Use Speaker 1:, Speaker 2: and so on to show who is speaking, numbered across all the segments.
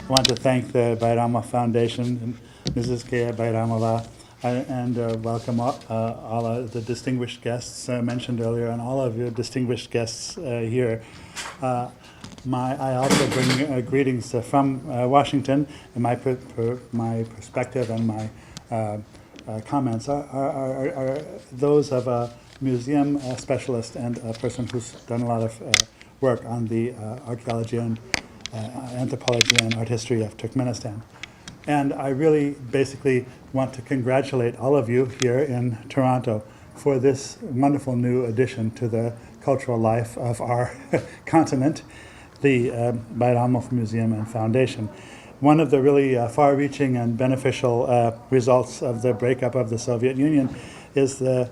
Speaker 1: I want to thank the Bayramov Foundation and Mrs. Kaya Bayramova and welcome all of the distinguished guests mentioned earlier and all of your distinguished guests here. I also bring greetings from Washington, and my perspective and my comments are those of a museum specialist and a person who's done a lot of work on the archaeology and anthropology and art history of Turkmenistan. And I really basically want to congratulate all of you here in Toronto for this wonderful new addition to the cultural life of our continent, the Bayramov Museum and Foundation. One of the really far-reaching and beneficial results of the breakup of the Soviet Union is that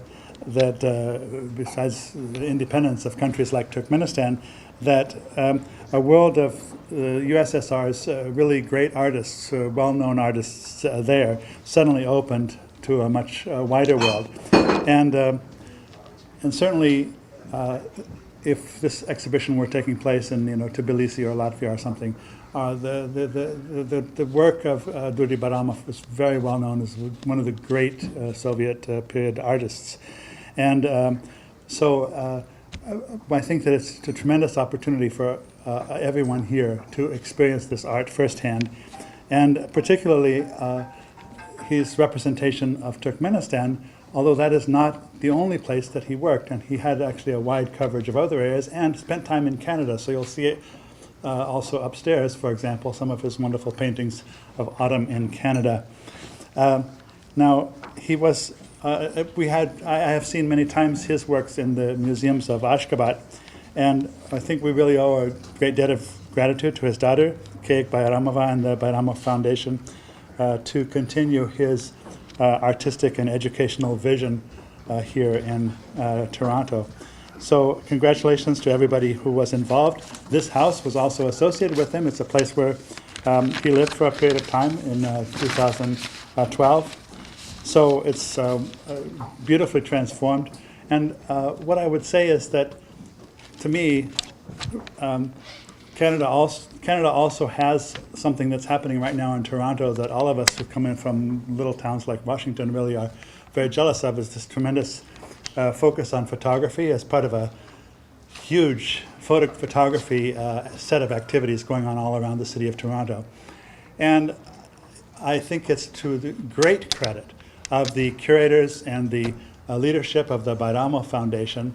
Speaker 1: besides the independence of countries like Turkmenistan, that a world of USSR's really great artists, well-known artists there, suddenly opened to a much wider world. And certainly, if this exhibition were taking place in Tbilisi or Latvia or something, the work of Durdy Bayramov was very well known as one of the great Soviet period artists. And so I think that it's a tremendous opportunity for everyone here to experience this art firsthand, and particularly his representation of Turkmenistan, although that is not the only place that he worked, and he had actually a wide coverage of other areas and spent time in Canada, so you'll see it also upstairs, for example, some of his wonderful paintings of autumn in Canada. Now, he was I have seen many times his works in the museums of Ashgabat, and I think we really owe a great debt of gratitude to his daughter, Kaya Bayramova, and the Bayramov Foundation to continue his artistic and educational vision here in Toronto. So congratulations to everybody who was involved. This house was also associated with him. It's a place where he lived for a period of time in 2012. So it's beautifully transformed. And what I would say is that, to me, Canada also has something that's happening right now in Toronto that all of us who come in from little towns like Washington really are very jealous of, is this tremendous focus on photography as part of a huge photography set of activities going on all around the city of Toronto. And I think it's to the great credit of the curators and the leadership of the Bayramov Foundation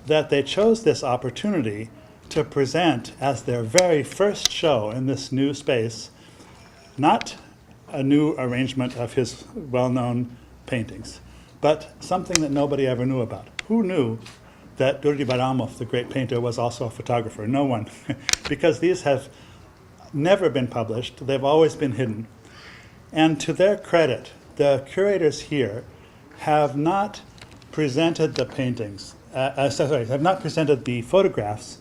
Speaker 1: that they chose this opportunity to present as their very first show in this new space, not a new arrangement of his well-known paintings, but something that nobody ever knew about. Who knew that Durdy Bayramov, the great painter, was also a photographer? No one, because these have never been published. They've always been hidden. And to their credit, the curators here have not presented the paintings, have not presented the photographs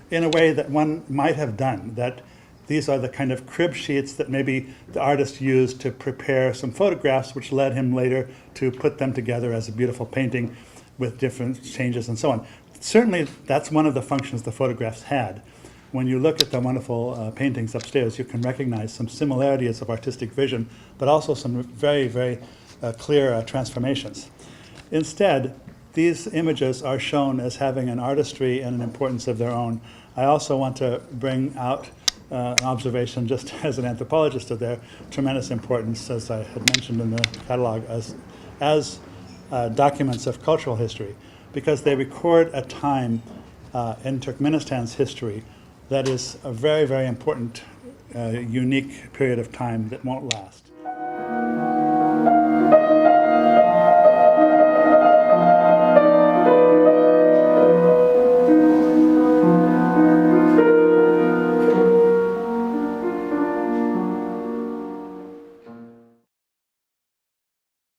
Speaker 1: in a way that one might have done, that these are the kind of crib sheets that maybe the artist used to prepare some photographs, which led him later to put them together as a beautiful painting with different changes and so on. Certainly, that's one of the functions the photographs had. When you look at the wonderful paintings upstairs, you can recognize some similarities of artistic vision, but also some very, very clear transformations. Instead, these images are shown as having an artistry and an importance of their own. I also want to bring out an observation, just as an anthropologist, of their tremendous importance, as I had mentioned in the catalog, as documents of cultural history, because they record a time in Turkmenistan's history that is a very, very important, unique period of time that won't last.